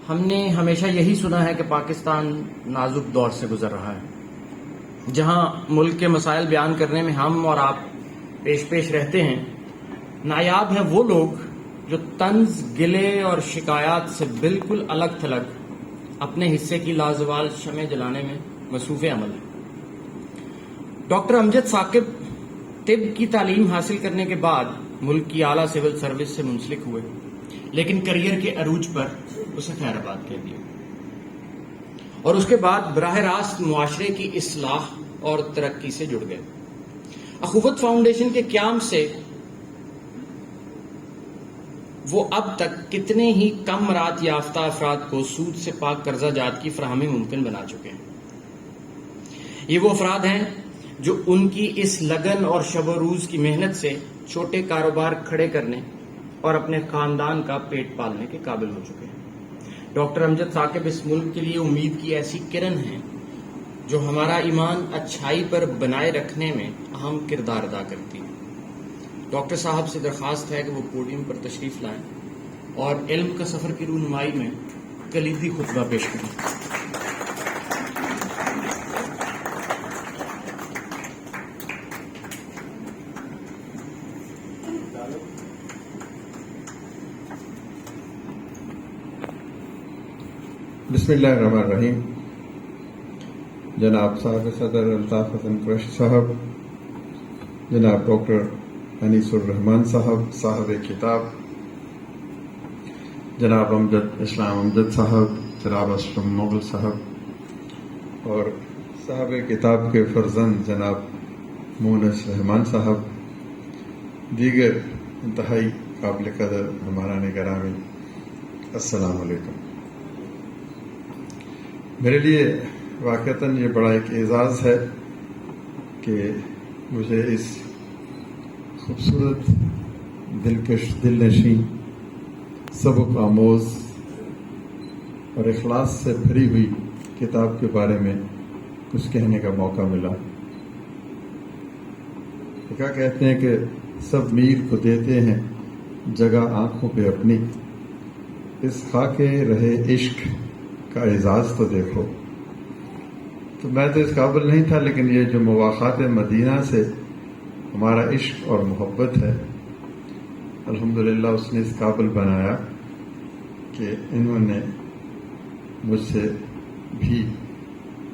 ہم نے ہمیشہ یہی سنا ہے کہ پاکستان نازک دور سے گزر رہا ہے، جہاں ملک کے مسائل بیان کرنے میں ہم اور آپ پیش رہتے ہیں۔ نایاب ہیں وہ لوگ جو طنز، گلے اور شکایات سے بالکل الگ تھلگ اپنے حصے کی لازوال شمع جلانے میں مصروف عمل ہیں۔ ڈاکٹر امجد ثاقب طب کی تعلیم حاصل کرنے کے بعد ملک کی اعلیٰ سول سروس سے منسلک ہوئے، لیکن کریئر کے عروج پر اسے خیر آباد کہہ دیا، اور اس کے بعد براہ راست معاشرے کی اصلاح اور ترقی سے جڑ گئے۔ اخوت فاؤنڈیشن کے قیام سے وہ اب تک کتنے ہی کم مراد یافتہ افراد کو سود سے پاک قرضہ جات کی فراہمی ممکن بنا چکے ہیں۔ یہ وہ افراد ہیں جو ان کی اس لگن اور شب و روز کی محنت سے چھوٹے کاروبار کھڑے کرنے اور اپنے خاندان کا پیٹ پالنے کے قابل ہو چکے ہیں۔ ڈاکٹر امجد ثاقب اس ملک کے لیے امید کی ایسی کرن ہیں جو ہمارا ایمان اچھائی پر بنائے رکھنے میں اہم کردار ادا کرتی ہے۔ ڈاکٹر صاحب سے درخواست ہے کہ وہ پوڈیم پر تشریف لائیں اور علم کا سفر کی رونمائی میں کلیدی خطبہ پیش کریں۔ بسم اللہ الرحمن الرحیم۔ جناب صاحب صدر الطاف حسن قریشی صاحب، جناب ڈاکٹر انیس الرحمان صاحب کتاب، جناب اسلام امجد صاحب، جناب اشرف مغل صاحب اور صاحب کتاب کے فرزند جناب مونس رحمان صاحب، دیگر انتہائی قابل قدر ہماران گرامی، السلام علیکم۔ میرے لیے واقعتاً یہ بڑا ایک اعزاز ہے کہ مجھے اس خوبصورت، دلکش، دل نشیں، سبق آموز اور اخلاص سے بھری ہوئی کتاب کے بارے میں کچھ کہنے کا موقع ملا۔ کیا کہتے ہیں کہ سب میر کو دیتے ہیں جگہ آنکھوں پہ اپنی، اس خاکے رہے عشق کا اعزاز تو دیکھو۔ تو میں تو اس قابل نہیں تھا، لیکن یہ جو مواخات مدینہ سے ہمارا عشق اور محبت ہے، الحمدللہ اس نے اس قابل بنایا کہ انہوں نے مجھ سے بھی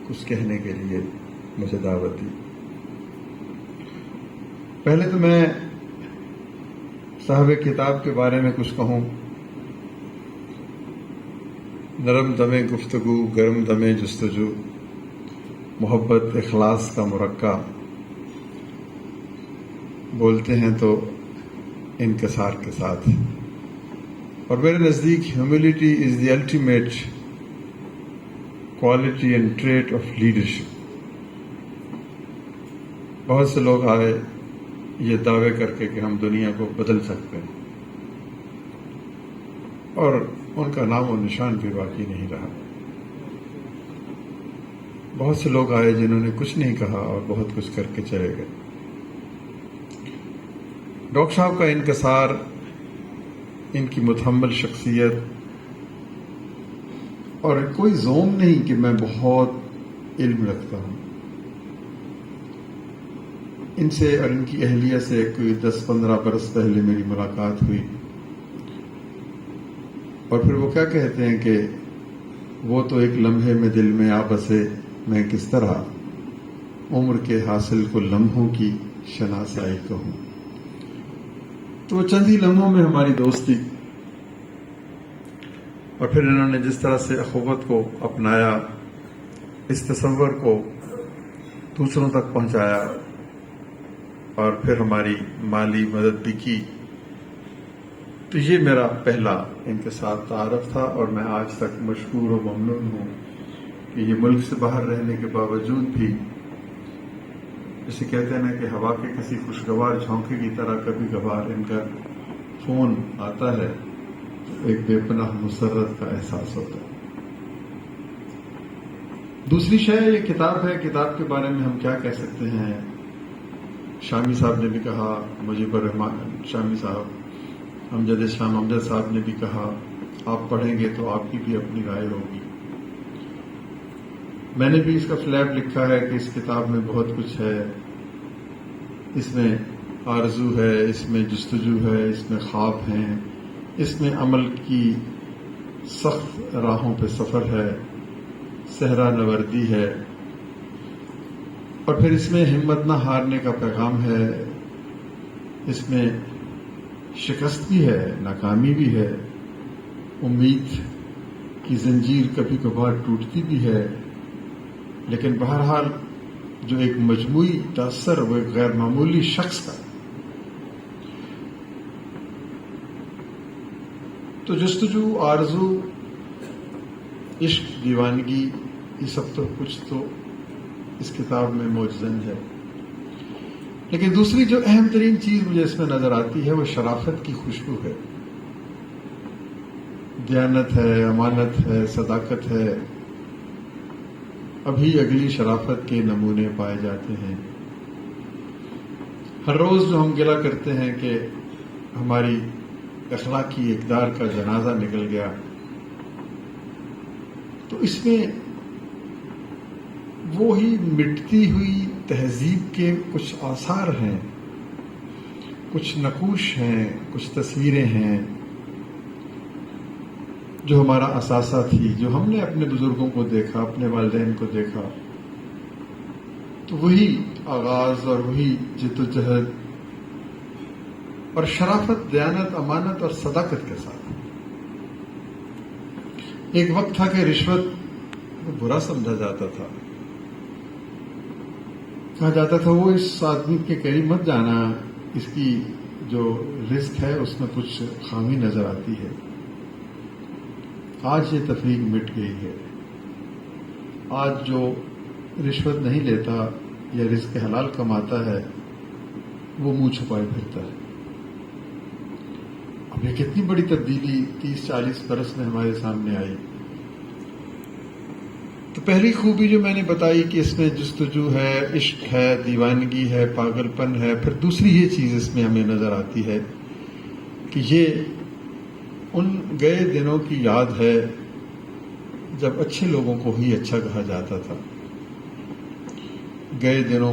کچھ کہنے کے لیے مجھے دعوت دی۔ پہلے تو میں صاحب کتاب کے بارے میں کچھ کہوں۔ نرم دمے گفتگو، گرم دمے جستجو، محبت اخلاص کا مرکہ، بولتے ہیں تو انکسار کے ساتھ، اور میرے نزدیک humility is the ultimate quality and trait of leadership. بہت سے لوگ آئے یہ دعوے کر کے کہ ہم دنیا کو بدل سکتے ہیں، اور ان کا نام و نشان بھی باقی نہیں رہا۔ بہت سے لوگ آئے جنہوں نے کچھ نہیں کہا اور بہت کچھ کر کے چلے گئے۔ ڈاکٹر صاحب کا انکسار، ان کی متحمل شخصیت، اور کوئی زوم نہیں کہ میں بہت علم رکھتا ہوں، ان سے اور ان کی اہلیہ سے کوئی 10-15 برس پہلے میری ملاقات ہوئی، اور پھر وہ کیا کہتے ہیں کہ وہ تو ایک لمحے میں دل میں آ بسے، میں کس طرح عمر کے حاصل کو لمحوں کی شناسائی کہوں۔ تو چند ہی لمحوں میں ہماری دوستی، اور پھر انہوں نے جس طرح سے اخوت کو اپنایا، اس تصور کو دوسروں تک پہنچایا، اور پھر ہماری مالی مدد بھی کی، تو یہ میرا پہلا ان کے ساتھ تعارف تھا، اور میں آج تک مشکور و ممنون ہوں کہ یہ ملک سے باہر رہنے کے باوجود بھی، جسے کہتے ہیں نا کہ ہوا کے کسی خوشگوار جھونکے کی طرح کبھی کبھار ان کا فون آتا ہے تو ایک بے پناہ مسرت کا احساس ہوتا ہے۔ دوسری شے یہ کتاب ہے۔ کتاب کے بارے میں ہم کیا کہہ سکتے ہیں؟ شامی صاحب نے بھی کہا، مجیب الرحمان شامی صاحب، امجد اسلام امجد صاحب نے بھی کہا، آپ پڑھیں گے تو آپ کی بھی اپنی رائے ہوگی. میں نے بھی اس کا فلیپ لکھا ہے کہ اس کتاب میں بہت کچھ ہے. اس میں آرزو ہے، اس میں جستجو ہے، اس میں خواب ہیں، اس میں عمل کی سخت راہوں پہ سفر ہے، صحرا نوردی ہے، اور پھر اس میں ہمت نہ ہارنے کا پیغام ہے. اس میں شکست بھی ہے، ناکامی بھی ہے، امید کی زنجیر کبھی کبھار ٹوٹتی بھی ہے، لیکن بہرحال جو ایک مجموعی تاثر وہ ایک غیر معمولی شخص کا. تو جستجو، آرزو، عشق، دیوانگی، یہ سب تو کچھ تو اس کتاب میں موجزن ہے. لیکن دوسری جو اہم ترین چیز مجھے اس میں نظر آتی ہے وہ شرافت کی خوشبو ہے، دیانت ہے، امانت ہے، صداقت ہے. ابھی اگلی شرافت کے نمونے پائے جاتے ہیں. ہر روز جو ہم گلہ کرتے ہیں کہ ہماری اخلاقی اقدار کا جنازہ نکل گیا، تو اس میں وہی مٹتی ہوئی تہذیب کے کچھ آثار ہیں، کچھ نقوش ہیں، کچھ تصویریں ہیں جو ہمارا اثاثہ تھی، جو ہم نے اپنے بزرگوں کو دیکھا، اپنے والدین کو دیکھا. تو وہی آغاز اور وہی جد و جہد اور شرافت، دیانت، امانت اور صداقت کے ساتھ. ایک وقت تھا کہ رشوت برا سمجھا جاتا تھا، کہا جاتا تھا وہ اس آدمی کے قریب مت جانا، اس کی جو رزق ہے اس میں کچھ خامی نظر آتی ہے. آج یہ تفریق مٹ گئی ہے. آج جو رشوت نہیں لیتا یا رزق حلال کماتا ہے وہ منہ چھپائے پھرتا ہے. اب یہ کتنی بڑی تبدیلی 30-40 برس میں ہمارے سامنے آئی. تو پہلی خوبی جو میں نے بتائی کہ اس میں جستجو ہے، عشق ہے، دیوانگی ہے، پاگل پن ہے. پھر دوسری یہ چیز اس میں ہمیں نظر آتی ہے کہ یہ ان گئے دنوں کی یاد ہے جب اچھے لوگوں کو ہی اچھا کہا جاتا تھا. گئے دنوں